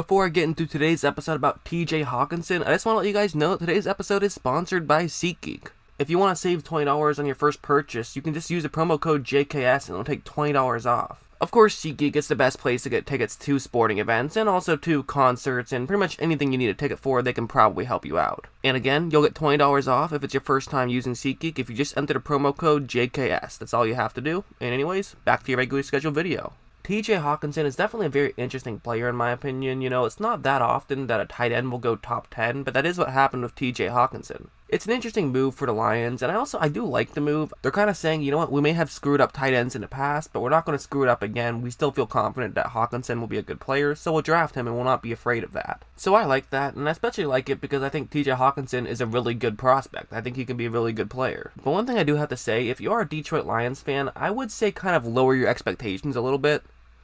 Before I get into today's episode about TJ Hockenson, I just want to let you guys know that today's episode is sponsored by SeatGeek. If you want to save $20 on your first purchase, you can just use the promo code JKS and it'll take $20 off. Of course, SeatGeek is the best place to get tickets to sporting events and also to concerts and pretty much anything you need a ticket for, they can probably help you out. And again, you'll get $20 off if it's your first time using SeatGeek if you just enter the promo code JKS. That's all you have to do. And anyways, back to your regularly scheduled video. TJ Hockenson is definitely a very interesting player in my opinion. You know, it's not that often that a tight end will go top 10, but that is what happened with TJ Hockenson. It's an interesting move for the Lions, and I do like the move. They're kind of saying, you know what, we may have screwed up tight ends in the past, but we're not going to screw it up again. We still feel confident that Hockenson will be a good player, so we'll draft him and we'll not be afraid of that. So I like that, and I especially like it because I think TJ Hockenson is a really good prospect. I think he can be a really good player. But one thing I do have to say, if you are a Detroit Lions fan, I would say kind of lower your expectations a little bit.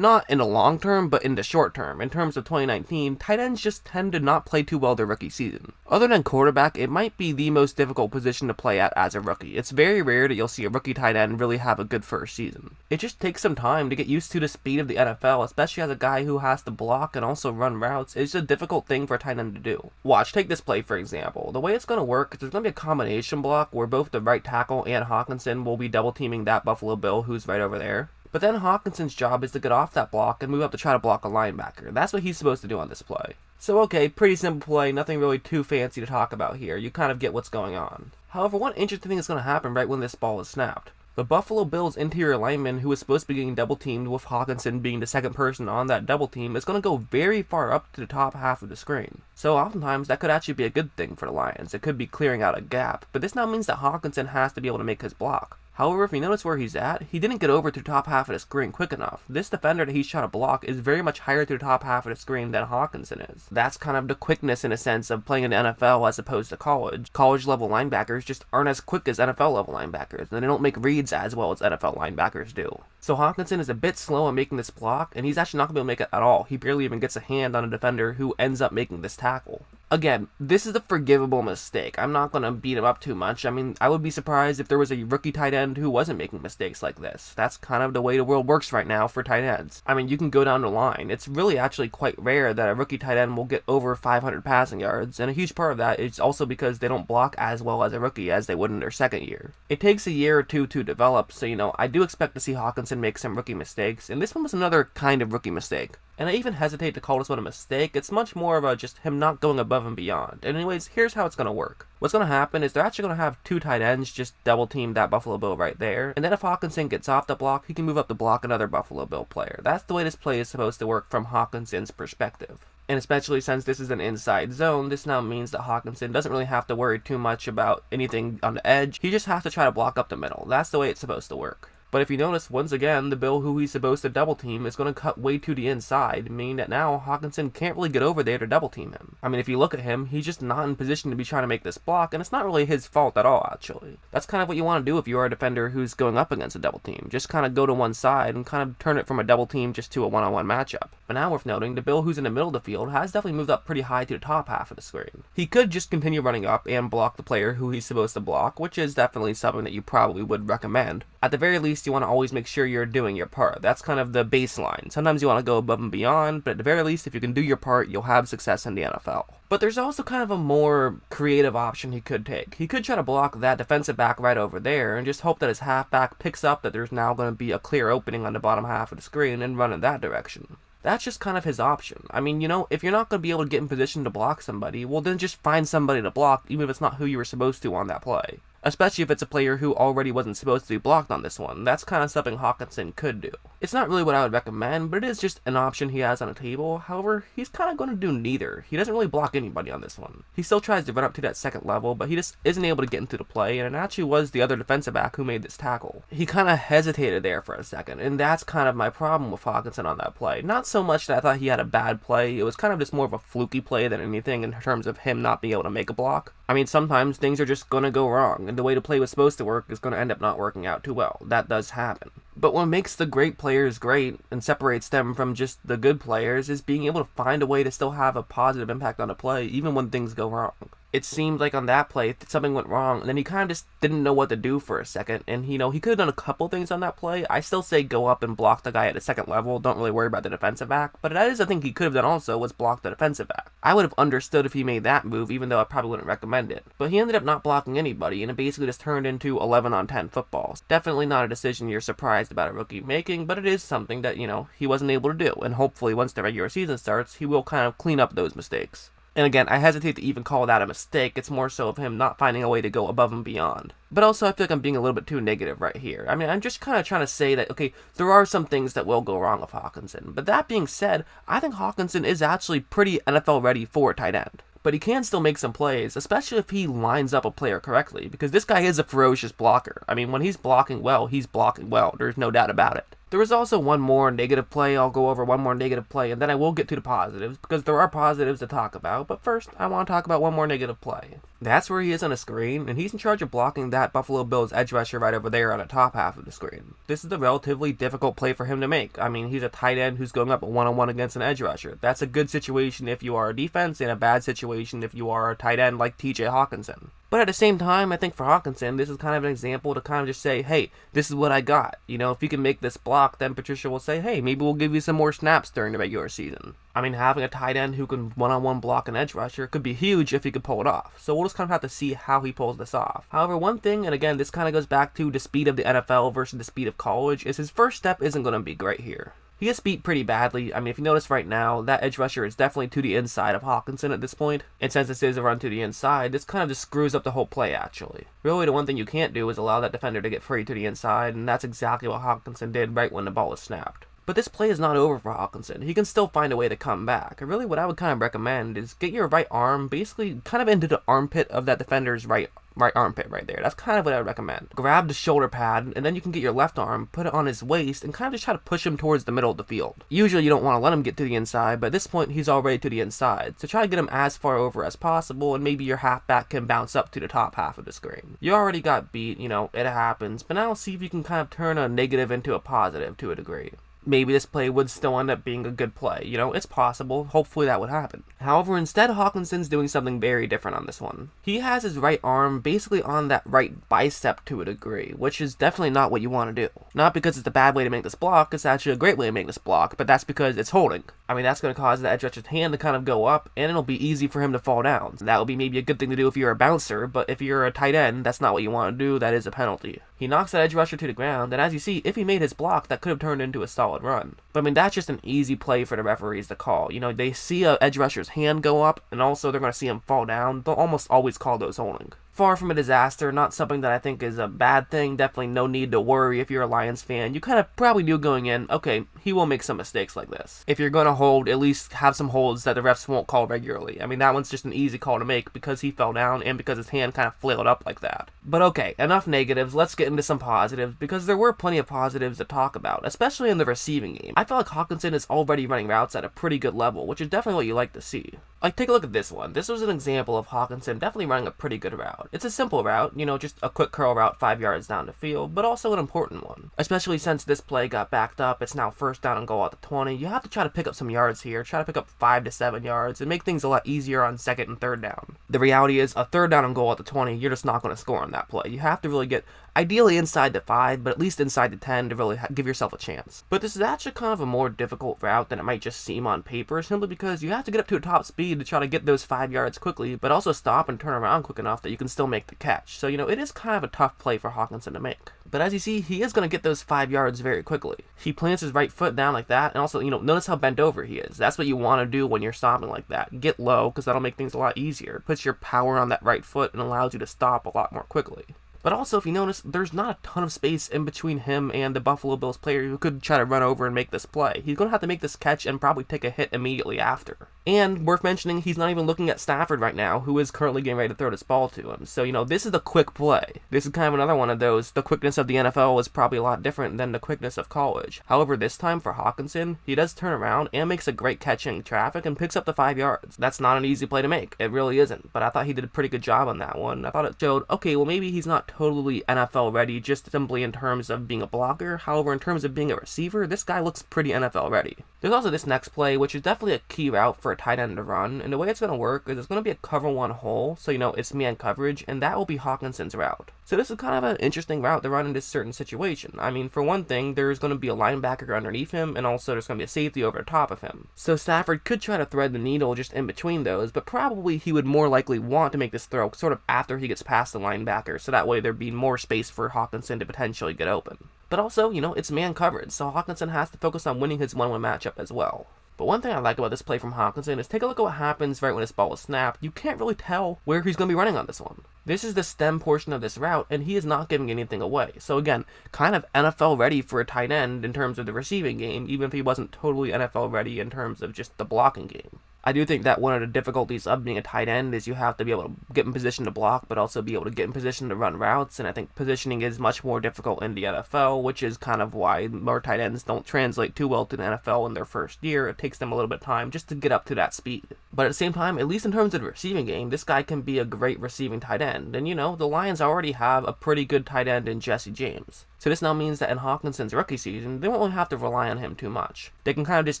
Not in the long term, but in the short term. In terms of 2019, tight ends just tend to not play too well their rookie season. Other than quarterback, it might be the most difficult position to play at as a rookie. It's very rare that you'll see a rookie tight end really have a good first season. It just takes some time to get used to the speed of the NFL, especially as a guy who has to block and also run routes. It's a difficult thing for a tight end to do. Watch, take this play for example. The way it's going to work is there's going to be a combination block where both the right tackle and Hockenson will be double teaming that Buffalo Bill who's right over there. But then Hockenson's job is to get off that block and move up to try to block a linebacker. That's what he's supposed to do on this play. So okay, pretty simple play, nothing really too fancy to talk about here. You kind of get what's going on. However, one interesting thing is going to happen right when this ball is snapped. The Buffalo Bills interior lineman, who is supposed to be getting double teamed with Hockenson being the second person on that double team, is going to go very far up to the top half of the screen. So oftentimes that could actually be a good thing for the Lions. It could be clearing out a gap, but this now means that Hockenson has to be able to make his block. However, if you notice where he's at, he didn't get over to the top half of the screen quick enough. This defender that he's trying to block is very much higher to the top half of the screen than Hockenson is. That's kind of the quickness in a sense of playing in the NFL as opposed to college. College level linebackers just aren't as quick as NFL level linebackers, and they don't make reads as well as NFL linebackers do. So Hockenson is a bit slow on making this block, and he's actually not going to be able to make it at all. He barely even gets a hand on a defender who ends up making this tackle. Again, this is a forgivable mistake. I'm not going to beat him up too much. I mean, I would be surprised if there was a rookie tight end who wasn't making mistakes like this. That's kind of the way the world works right now for tight ends. I mean, you can go down the line. It's really actually quite rare that a rookie tight end will get over 500 passing yards, and a huge part of that is also because they don't block as well as a rookie as they would in their second year. It takes a year or two to develop, so you know, I do expect to see Hockenson make some rookie mistakes, and this one was another kind of rookie mistake. And I even hesitate to call this one a mistake. It's much more of just him not going above and beyond. And anyways, here's how it's going to work. What's going to happen is they're actually going to have two tight ends just double team that Buffalo Bill right there. And then if Hockenson gets off the block, he can move up to block another Buffalo Bill player. That's the way this play is supposed to work from Hockenson's perspective. And especially since this is an inside zone, this now means that Hockenson doesn't really have to worry too much about anything on the edge. He just has to try to block up the middle. That's the way it's supposed to work. But if you notice, once again, the Bill who he's supposed to double team is going to cut way to the inside, meaning that now Hockenson can't really get over there to double team him. I mean, if you look at him, he's just not in position to be trying to make this block, and it's not really his fault at all, actually. That's kind of what you want to do if you are a defender who's going up against a double team. Just kind of go to one side and kind of turn it from a double team just to a one-on-one matchup. But now worth noting, the Bill who's in the middle of the field has definitely moved up pretty high to the top half of the screen. He could just continue running up and block the player who he's supposed to block, which is definitely something that you probably would recommend. At the very least, you want to always make sure you're doing your part. That's kind of the baseline. Sometimes you want to go above and beyond, but at the very least, if you can do your part, you'll have success in the NFL. But there's also kind of a more creative option he could take. He could try to block that defensive back right over there and just hope that his halfback picks up that there's now going to be a clear opening on the bottom half of the screen and run in that direction. That's just kind of his option. I mean, you know, if you're not going to be able to get in position to block somebody, well then just find somebody to block, even if it's not who you were supposed to on that play. Especially if it's a player who already wasn't supposed to be blocked on this one. That's kind of something Hockenson could do. It's not really what I would recommend, but it is just an option he has on the table. However, he's kind of going to do neither. He doesn't really block anybody on this one. He still tries to run up to that second level, but he just isn't able to get into the play, and it actually was the other defensive back who made this tackle. He kind of hesitated there for a second, and that's kind of my problem with Hockenson on that play. Not so much that I thought he had a bad play, it was kind of just more of a fluky play than anything in terms of him not being able to make a block. I mean, sometimes things are just going to go wrong, and the way the play was supposed to work is going to end up not working out too well. That does happen. But what makes the great players great and separates them from just the good players is being able to find a way to still have a positive impact on a play even when things go wrong. It seemed like on that play something went wrong, and then he kind of just didn't know what to do for a second. And he could have done a couple things on that play. I still say go up and block the guy at the second level. Don't really worry about the defensive back. But that is a thing he could have done also, was block the defensive back. I would have understood if he made that move, even though I probably wouldn't recommend it. But he ended up not blocking anybody, and it basically just turned into 11 on 10 footballs. Definitely not a decision you're surprised about a rookie making, but it is something that, he wasn't able to do. And hopefully once the regular season starts, he will kind of clean up those mistakes. And again, I hesitate to even call that a mistake. It's more so of him not finding a way to go above and beyond. But also, I feel like I'm being a little bit too negative right here. I mean, I'm just kind of trying to say that, okay, there are some things that will go wrong with Hockenson. But that being said, I think Hockenson is actually pretty NFL ready for a tight end. But he can still make some plays, especially if he lines up a player correctly, because this guy is a ferocious blocker. I mean, when he's blocking well, he's blocking well. There's no doubt about it. There was also one more negative play. I'll go over one more negative play, and then I will get to the positives, because there are positives to talk about. But first, I want to talk about one more negative play. That's where he is on a screen, and he's in charge of blocking that Buffalo Bills edge rusher right over there on the top half of the screen. This is a relatively difficult play for him to make. I mean, he's a tight end who's going up one-on-one against an edge rusher. That's a good situation if you are a defense, and a bad situation if you are a tight end like TJ Hockenson. But at the same time, I think for Hockenson, this is kind of an example to kind of just say, hey, this is what I got. If you can make this block, then Patricia will say, hey, maybe we'll give you some more snaps during the regular season. I mean, having a tight end who can one-on-one block an edge rusher could be huge if he could pull it off. So we'll just kind of have to see how he pulls this off. However, one thing, and again, this kind of goes back to the speed of the NFL versus the speed of college, is his first step isn't going to be great here. He gets beat pretty badly. I mean, if you notice right now, that edge rusher is definitely to the inside of Hockenson at this point. And since this is a run to the inside, this kind of just screws up the whole play, actually. Really, the one thing you can't do is allow that defender to get free to the inside, and that's exactly what Hockenson did right when the ball was snapped. But this play is not over for Hockenson. He can still find a way to come back. And really what I would kind of recommend is get your right arm basically kind of into the armpit of that defender's right armpit right there. That's kind of what I would recommend. Grab the shoulder pad, and then you can get your left arm, put it on his waist, and kind of just try to push him towards the middle of the field. Usually you don't want to let him get to the inside, but at this point he's already to the inside. So try to get him as far over as possible, and maybe your halfback can bounce up to the top half of the screen. You already got beat, it happens, but now see if you can kind of turn a negative into a positive to a degree. Maybe this play would still end up being a good play. It's possible. Hopefully that would happen. However, instead, Hockenson's doing something very different on this one. He has his right arm basically on that right bicep to a degree, which is definitely not what you want to do. Not because it's a bad way to make this block, it's actually a great way to make this block, but that's because it's holding. I mean, that's going to cause the edge rusher's hand to kind of go up, and it'll be easy for him to fall down. That would be maybe a good thing to do if you're a bouncer, but if you're a tight end, that's not what you want to do. That is a penalty. He knocks that edge rusher to the ground, and as you see, if he made his block, that could have turned into a solid run. But I mean, that's just an easy play for the referees to call. They see a edge rusher's hand go up, and also they're going to see him fall down. They'll almost always call those holding. Far from a disaster, not something that I think is a bad thing. Definitely no need to worry if you're a Lions fan. You kind of probably knew going in, okay, he will make some mistakes like this. If you're going to hold, at least have some holds that the refs won't call regularly. I mean, that one's just an easy call to make because he fell down and because his hand kind of flailed up like that. But okay, enough negatives. Let's get into some positives because there were plenty of positives to talk about, especially in the receiving game. I feel like Hockenson is already running routes at a pretty good level, which is definitely what you like to see. Like, take a look at this one. This was an example of Hockenson definitely running a pretty good route. It's a simple route, just a quick curl route 5 yards down the field, but also an important one. Especially since this play got backed up, it's now first down and goal at the 20. You have to try to pick up some yards here, try to pick up 5 to 7 yards, and make things a lot easier on second and third down. The reality is, a third down and goal at the 20, you're just not going to score on that play. You have to really get, ideally inside the 5, but at least inside the 10 to really give yourself a chance. But this is actually kind of a more difficult route than it might just seem on paper, simply because you have to get up to a top speed to try to get those 5 yards quickly, but also stop and turn around quick enough that you can still make the catch. So, it is kind of a tough play for Hockenson to make. But as you see, he is going to get those 5 yards very quickly. He plants his right foot down like that, and also, notice how bent over he is. That's what you want to do when you're stopping like that. Get low, because that'll make things a lot easier. It puts your power on that right foot and allows you to stop a lot more quickly. But also, if you notice, there's not a ton of space in between him and the Buffalo Bills player who could try to run over and make this play. He's going to have to make this catch and probably take a hit immediately after. And, worth mentioning, he's not even looking at Stafford right now, who is currently getting ready to throw this ball to him. So, this is a quick play. This is kind of another one of those. The quickness of the NFL is probably a lot different than the quickness of college. However, this time for Hockenson, he does turn around and makes a great catch in traffic and picks up the 5 yards. That's not an easy play to make. It really isn't. But I thought he did a pretty good job on that one. I thought it showed, okay, well maybe he's not totally NFL ready just simply in terms of being a blocker. However, in terms of being a receiver, this guy looks pretty NFL ready. There's also this next play, which is definitely a key route for a tight end to run, and the way it's going to work is it's going to be a cover one hole, so it's man coverage, and that will be Hockenson's route. So this is kind of an interesting route to run in this certain situation. I mean, for one thing, there's going to be a linebacker underneath him, and also there's going to be a safety over the top of him. So Stafford could try to thread the needle just in between those, but probably he would more likely want to make this throw sort of after he gets past the linebacker, so that way there'd be more space for Hockenson to potentially get open. But also, it's man coverage, so Hockenson has to focus on winning his 1-1 matchup as well. But one thing I like about this play from Hockenson is take a look at what happens right when this ball is snapped. You can't really tell where he's going to be running on this one. This is the stem portion of this route, and he is not giving anything away. So again, kind of NFL ready for a tight end in terms of the receiving game, even if he wasn't totally NFL ready in terms of just the blocking game. I do think that one of the difficulties of being a tight end is you have to be able to get in position to block, but also be able to get in position to run routes, and I think positioning is much more difficult in the NFL, which is kind of why more tight ends don't translate too well to the NFL in their first year. It takes them a little bit of time just to get up to that speed. But at the same time, at least in terms of the receiving game, this guy can be a great receiving tight end, and the Lions already have a pretty good tight end in Jesse James. So this now means that in Hockenson's rookie season, they won't really have to rely on him too much. They can kind of just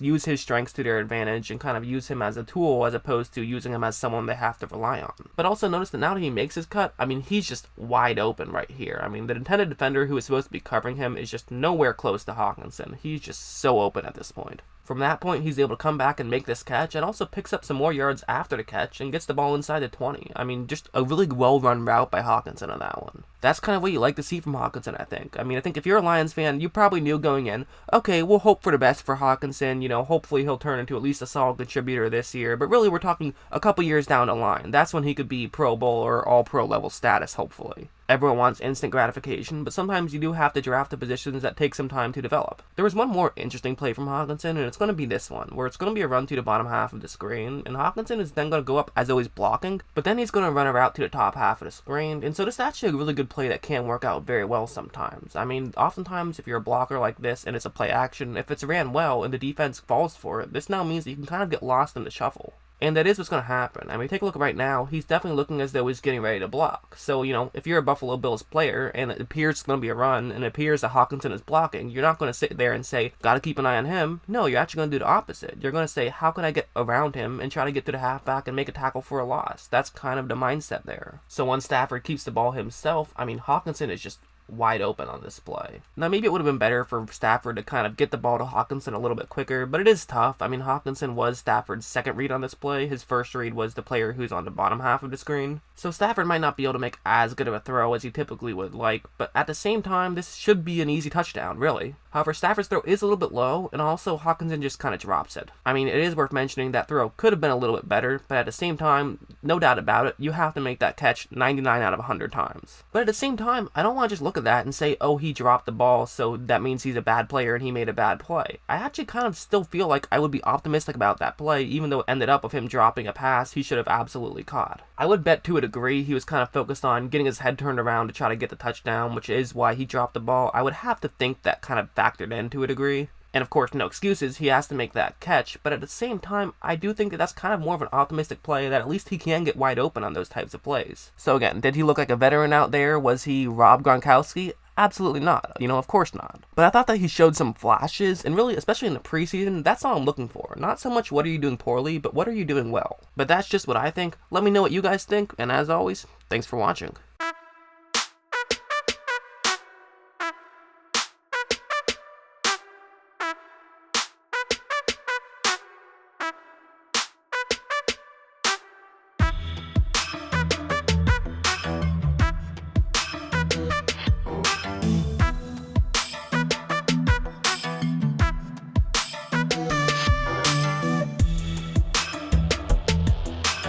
use his strengths to their advantage and kind of use him as a tool as opposed to using him as someone they have to rely on. But also notice that now that he makes his cut, he's just wide open right here. The intended defender who is supposed to be covering him is just nowhere close to Hockenson. He's just so open at this point. From that point, he's able to come back and make this catch and also picks up some more yards after the catch and gets the ball inside the 20. Just a really well-run route by Hockenson on that one. That's kind of what you like to see from Hockenson, I think. I think if you're a Lions fan, you probably knew going in, okay, we'll hope for the best for Hockenson. Hopefully he'll turn into at least a solid contributor this year. But really, we're talking a couple years down the line. That's when he could be Pro Bowl or All-Pro level status, hopefully. Everyone wants instant gratification, but sometimes you do have to draft the positions that take some time to develop. There was one more interesting play from Hockenson, and it's going to be this one, where it's going to be a run to the bottom half of the screen, and Hockenson is then going to go up as though he's blocking, but then he's going to run a route to the top half of the screen, and so this is actually a really good play that can work out very well sometimes. Oftentimes if you're a blocker like this and it's a play action, if it's ran well and the defense falls for it, this now means that you can kind of get lost in the shuffle. And that is what's going to happen. Take a look right now. He's definitely looking as though he's getting ready to block. So, if you're a Buffalo Bills player and it appears it's going to be a run and it appears that Hockenson is blocking, you're not going to sit there and say, gotta keep an eye on him. No, you're actually going to do the opposite. You're going to say, how can I get around him and try to get to the halfback and make a tackle for a loss? That's kind of the mindset there. So once Stafford keeps the ball himself, Hockenson is just wide open on this play. Now, maybe it would have been better for Stafford to kind of get the ball to Hockenson a little bit quicker, but it is tough. Hockenson was Stafford's second read on this play. His first read was the player who's on the bottom half of the screen. So Stafford might not be able to make as good of a throw as he typically would like, but at the same time, this should be an easy touchdown, really. However, Stafford's throw is a little bit low, and also Hockenson just kind of drops it. It is worth mentioning that throw could have been a little bit better, but at the same time, no doubt about it, you have to make that catch 99 out of 100 times. But at the same time, I don't want to just look at that and say, oh, he dropped the ball, so that means he's a bad player and he made a bad play. I actually kind of still feel like I would be optimistic about that play, even though it ended up with him dropping a pass he should have absolutely caught. I would bet to a degree he was kind of focused on getting his head turned around to try to get the touchdown, which is why he dropped the ball. I would have to think that kind of factored in to a degree. And of course, no excuses, he has to make that catch, but at the same time, I do think that that's kind of more of an optimistic play that at least he can get wide open on those types of plays. So again, did he look like a veteran out there? Was he Rob Gronkowski? Absolutely not. Of course not. But I thought that he showed some flashes, and really, especially in the preseason, that's all I'm looking for. Not so much what are you doing poorly, but what are you doing well. But that's just what I think. Let me know what you guys think, and as always, thanks for watching.